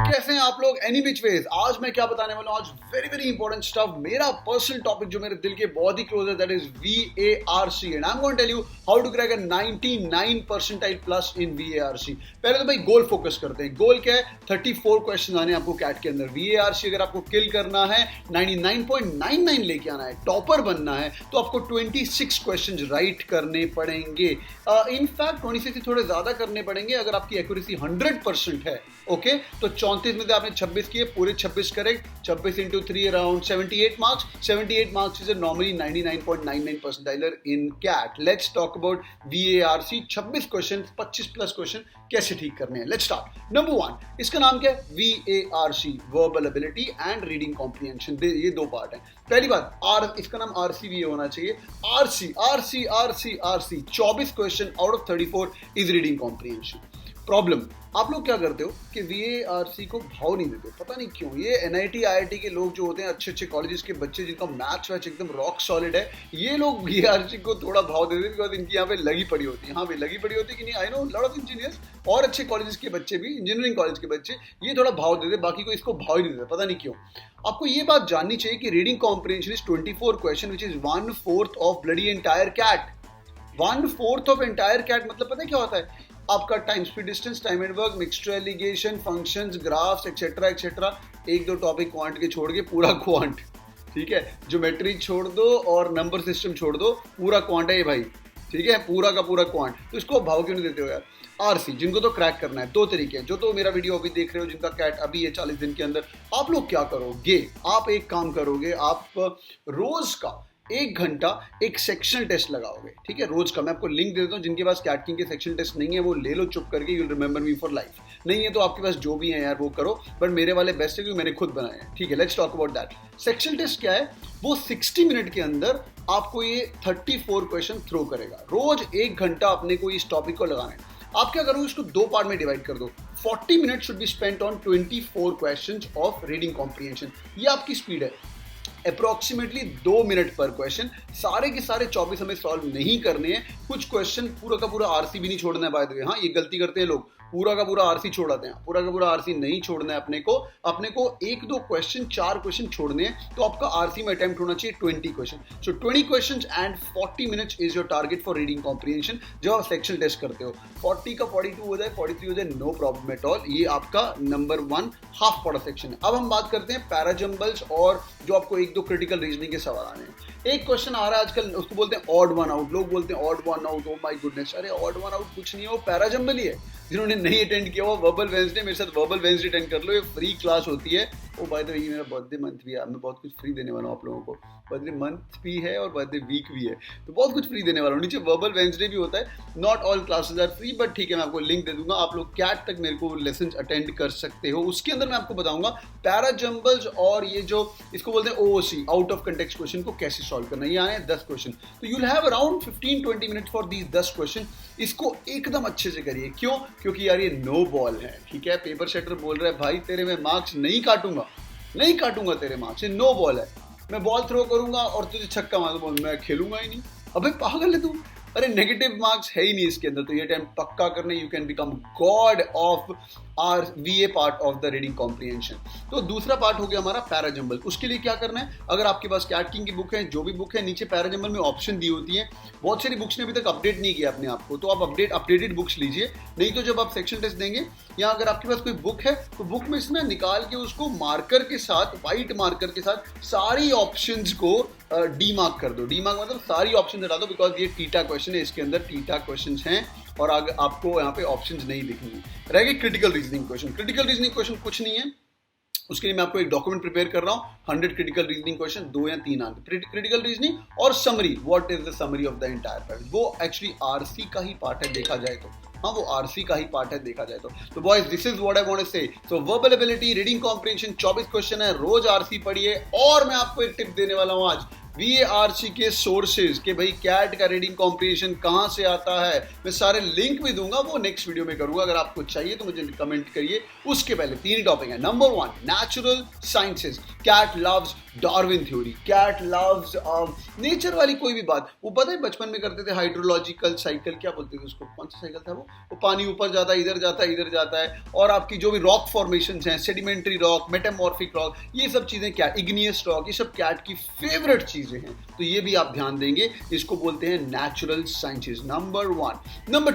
कैसे हैं आप लोग एनी विच वेज। आज मैं क्या बताने वाला हूं, आज वेरी वेरी इंपॉर्टेंट स्टफ, मेरा पर्सनल टॉपिक जो मेरे दिल के बहुत ही क्लोज है, that is VARC and I am going to tell you how to crack a 99 percentile plus in VARC। पहले तो भाई गोल फोकस करते हैं। गोल क्या है? 34 क्वेश्चन आने आपको कैट के अंदर। VARC अगर आपको किल करना है, 99.99 लेके आना है, टॉपर बनना है, तो आपको 26 क्वेश्चन राइट करने पड़ेंगे। इनफैक्ट 26 से थोड़े ज्यादा करने पड़ेंगे अगर आपकी एक्यूरेसी 100% है। ओके, तो 34 में से आपने 26 किए, पूरे 26 correct, 26 into 3 around 78 marks. 78 marks is normally 99.99 percentiler in CAT. Let's talk about VARC। 26 question, 25 प्लस क्वेश्चन कैसे ठीक करने हैं। Let's start. नंबर 1, इसका नाम क्या है? VARC, verbal ability and reading comprehension. ये दो पार्ट है। पहली बात, इसका नाम RCVA होना चाहिए। RC 24 question out of 34 is reading comprehension. Problem, आप लोग क्या करते हो कि VARC को भाव नहीं देते, पता नहीं क्यों। ये NIT IIT के लोग जो होते हैं, अच्छे अच्छे कॉलेजेस के बच्चे जिनका मैथ्स वैच एकदम रॉक सॉलिड है, ये लोग VARC को थोड़ा भाव देते हैं बिकॉज इनकी यहाँ पे लगी पड़ी होती है। हाँ भाई, लगी पड़ी होती है कि नहीं? I know lot of engineers और अच्छे कॉलेजेस के बच्चे भी, इंजीनियरिंग कॉलेज के बच्चे, ये थोड़ा भाव देते, बाकी को इसको भाव ही नहीं देते, पता नहीं क्यों। आपको ये बात जाननी चाहिए कि reading comprehension is 24 question which is 1/4 of bloody entire CAT. 1/4 of entire CAT मतलब पता है क्या होता है? आपका time, speed, distance, time and work, mixture, alligation, functions, graphs etcetera etcetera. एक दो टॉपिक क्वांट के छोड़ के पूरा क्वांट, ठीक है। ज्योमेट्री छोड़ दो और नंबर सिस्टम छोड़ दो, पूरा क्वांट है ये भाई, ठीक है, पूरा का पूरा क्वांट। तो इसको भाव क्यों नहीं देते हो यार? RC जिनको तो क्रैक करना है, दो तरीके हैं। जो तो मेरा वीडियो अभी देख रहे हो, जिनका कैट अभी है 40 दिन के अंदर, आप लोग क्या करोगे? आप एक काम करोगे, आप रोज का 1 घंटा एक सेक्शन टेस्ट लगाओगे, ठीक है, रोज का। मैं आपको लिंक दे देता हूँ। जिनके पास कैट किंग के सेक्शन टेस्ट नहीं है वो ले लो चुप करके, you will remember me for life. नहीं है तो आपके पास जो भी है यार वो करो, बट मेरे वाले बेस्ट है क्योंकि मैंने खुद बनाए हैं, ठीक है। Let's talk about that. Section test क्या है? वो 60 मिनट के अंदर आपको ये 34 क्वेश्चन थ्रो करेगा। रोज 1 घंटा अपने को इस टॉपिक को लगाना है। आप क्या करोगे? इसको 2 पार्ट में डिवाइड कर दो। 40 minute should be spent on 24 questions of reading comprehension. ये आपकी स्पीड है, अप्रोक्सीमेटली 2 मिनट पर क्वेश्चन। सारे के सारे 24 हमें सॉल्व नहीं करने हैं। कुछ क्वेश्चन पूरा का पूरा RC भी नहीं छोड़ना है, बाय द वे। हाँ, ये गलती करते हैं लोग, पूरा का पूरा RC छोड़ाते हैं। पूरा का पूरा RC नहीं छोड़ना है अपने को 1-2 क्वेश्चन, 4 क्वेश्चन छोड़ने हैं। तो आपका RC में अटेम्प्ट होना चाहिए 20 question. So 20 question and 40 minutes is your target for reading comprehension. जब आप सेक्शन टेस्ट करते हो, 40 का 42 हो जाए, 43 हो जाए, नो प्रॉब्लम एट ऑल। ये आपका नंबर 1 हाफ पड़ा सेक्शन है। अब हम बात करते हैं पैराजम्बल्स और जो आपको 1-2 क्रिटिकल रीजनिंग के सवाल आने हैं। एक क्वेश्चन आ रहा है आजकल, उसको बोलते हैं ऑड वन आउट। लोग बोलते हैं odd one out, oh my goodness. अरे ऑड वन आउट कुछ नहीं है, वो पैराजम्बल ही है। जिन्होंने नहीं अटेंड किया वो वर्बल वेंसडे, मेरे साथ वर्बल वेंसडे अटेंड कर लो, ये फ्री क्लास होती है। ओ बाय द वे, मेरा बर्थडे मंथ भी है, मैं बहुत कुछ फ्री देने वाला हूँ आप लोगों को। बर्थडे मंथ भी है और बर्थडे वीक भी है, तो बहुत कुछ फ्री देने वाला हूँ। नीचे वर्बल वेंसडे भी होता है। Not all classes are free, but ठीक है, मैं आपको लिंक दे दूंगा। आप लोग कैट तक मेरे को लेसन अटेंड कर सकते हो। उसके अंदर मैं आपको बताऊंगा पैराजम्बल्स और ये जो इसको बोलते हैं OOC, out of context question को कैसे सॉल्व करना। ये आए 10 क्वेश्चन, तो you will have around 15-20 minute for these 10 question. इसको एकदम अच्छे से करिए। क्यों? क्योंकि यार ये नो बॉल है, ठीक है। पेपर सेटर बोल रहा है भाई तेरे में मार्क्स नहीं काटूंगा तेरे मार्क्स, ये नो बॉल है। मैं बॉल थ्रो करूंगा और तुझे छक्का मार दूंगा, मैं खेलूंगा ही नहीं। अबे पागल है तू? अरे नेगेटिव मार्क्स है ही नहीं इसके अंदर। तो ये टाइम पक्का करने, you can become God of VA part of the reading comprehension. तो दूसरा पार्ट हो गया हमारा पैराजम्बल। उसके लिए क्या करना है? अगर आपके पास कैट किंग की बुक है, जो भी बुक है, नीचे पैराजम्बल में ऑप्शन दी होती है। बहुत सारी बुक्स ने अभी तक अपडेट नहीं किया अपने आप को, तो आप अपडेटेड बुक्स लीजिए। नहीं तो जब आप सेक्शन टेस्ट देंगे, या अगर आपके पास कोई बुक है तो बुक में इसमें निकाल के उसको मार्कर के साथ, व्हाइट मार्कर के साथ सारी ऑप्शंस को डी मार्क कर दो। डी मार्क मतलब सारी ऑप्शन हटा दो, बिकॉज ये टीटा क्वेश्चन है, इसके अंदर टीटा क्वेश्चन हैं और आगे आपको यहाँ पे ऑप्शंस नहीं दिखेंगे। रह गए critical reasoning question. Critical reasoning question कुछ नहीं है, उसके लिए मैं आपको एक डॉक्यूमेंट प्रिपेयर कर रहा हूँ। 100 क्रिटिकल रीजनिंग क्वेश्चन, 2 या 3 आंसर। क्रिटिकल रीजनिंग और summary, what is the summary of the entire pattern, वो एक्चुअली RC का ही पार्ट है देखा जाए तो। हाँ, वो RC का ही पार्ट है देखा जाए तो। तो boys, this is what I want to say. So verbal ability, reading comprehension 24 question है, रोज RC पढ़िए। और मैं आपको एक टिप देने वाला हूँ आज, VARC के सोर्सेज के भाई कैट का रीडिंग कॉम्प्रिहेंशन कहाँ से आता है, मैं सारे लिंक भी दूंगा, वो नेक्स्ट वीडियो में करूंगा। अगर आपको चाहिए तो मुझे कमेंट करिए। उसके पहले 3 टॉपिक है। Number 1 natural sciences, CAT loves Darwin theory, CAT loves nature वाली कोई भी बात। वो पता है बचपन में करते थे हाइड्रोलॉजिकल साइकिल, क्या बोलते थे उसको, कौन सा साइकिल था वो पानी ऊपर जाता है, इधर जाता है, इधर जाता है, और आपकी जो भी रॉक फॉर्मेशंस हैं, सेडिमेंट्री रॉक, मेटामॉर्फिक रॉक, ये सब चीजें क्या, इग्नियस रॉक, ये सब कैट की फेवरेट चीजें हैं। तो ये भी आप ध्यान देंगे, इसको बोलते हैं natural sciences. Number 1। Number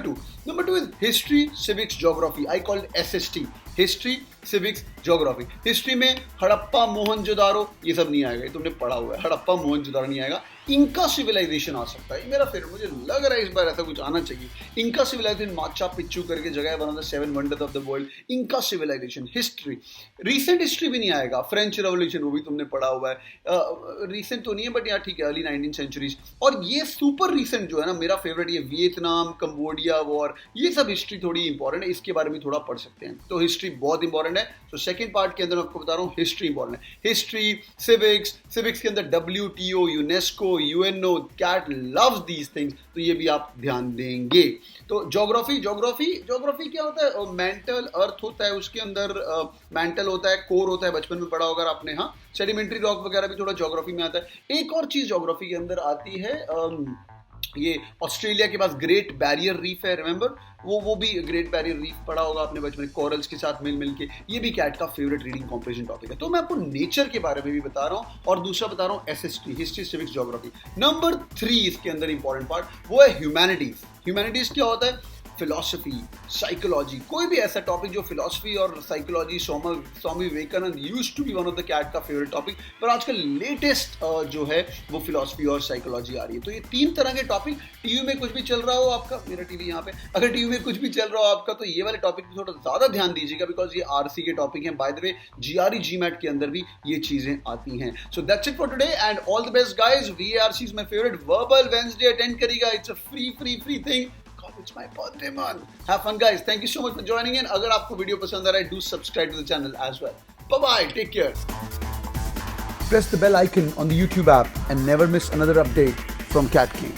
2 is history, civics, geography. I called SST, history, civics, geography. History में हड़प्पा, मोहनजोदारो, ये सब नहीं आएगा, ये तुमने पढ़ा हुआ है। हड़प्पा, मोहनजोदारो नहीं आएगा। इंका सिविलाइजेशन आ सकता है, मेरा फेवरेट, मुझे लग रहा है इस बार ऐसा कुछ आना चाहिए। इंका सिविलाइजेशन, माचा पिच्चू करके जगह है, one of the 7 wonders of the world. Inca civilisation, history. Recent history भी नहीं आएगा। फ्रेंच रेवोल्यूशन, वो भी तुमने पढ़ा हुआ है। रिसेंट तो नहीं है बट यार ठीक है, अर्ली 19th सेंचुरीज। और ये सुपर रिसेंट जो है ना, मेरा फेवरेट, ये वियतनाम, कंबोडिया वॉर, ये सब हिस्ट्री थोड़ी इंपॉर्टेंट है, इसके बारे में थोड़ा पढ़ सकते हैं। तो हिस्ट्री बहुत इंपॉर्टेंट है। तो सेकंड पार्ट के अंदर मैं आपको बता रहा हूँ हिस्ट्री इंपॉर्टेंट है। हिस्ट्री, सिविक्स के अंदर WTO, UNESCO, UNO, CAT loves these things, तो ये भी आप ध्यान देंगे। तो ज्योग्राफी क्या होता है, मेंटल अर्थ होता है, उसके अंदर मेंटल होता है, कोर होता है, बचपन में पढ़ा होगा आपने। हाँ, सेडिमेंट्री रॉक वगैरह भी थोड़ा ज्योग्राफी में आता है। एक और चीज ज्योग्राफी के अंदर आती है, ये ऑस्ट्रेलिया के पास ग्रेट बैरियर रीफ है, रिमेंबर, वो भी ग्रेट बैरियर रीफ पढ़ा होगा आपने बचपन में, कोरल्स के साथ मिल के। ये भी कैट का फेवरेट रीडिंग कॉम्प्रिहेंशन टॉपिक है। तो मैं आपको नेचर के बारे में भी बता रहा हूँ, और दूसरा बता रहा हूँ SST, history, civics, geography. Number 3 इसके अंदर इंपॉर्टेंट पार्ट, वो है ह्यूमैनिटीज। ह्यूमैनिटीज क्या होता है, फिलॉसफी, साइकोलॉजी, कोई भी ऐसा टॉपिक जो फिलॉसफी और psychology. Swami Vivekananda used to be one of the CAT का फेवरेट टॉपिक, पर आजकल लेटेस्ट जो है वो फिलॉसफी और साइकोलॉजी आ रही है। तो ये 3 तरह के टॉपिक, टीवी में कुछ भी चल रहा हो आपका, मेरा टीवी यहाँ पे, अगर टीवी में कुछ भी चल रहा हो आपका, तो ये वाले टॉपिक पे थोड़ा ज्यादा ध्यान दीजिएगा, बिकॉज ये RC के टॉपिक हैं। By the way GRE GMAT के अंदर भी ये चीजें आती हैं। So that's it for today and all the best guys. VARC is my favourite. Verbal Wednesday attend करिएगा, it's a free thing. It's my birthday month. Have fun guys. Thank you so much for joining in. अगर आपको video पसंद आ रहा है, do subscribe to the channel as well. Bye bye. Take care. Press the bell icon on the YouTube app and never miss another update from Cat King.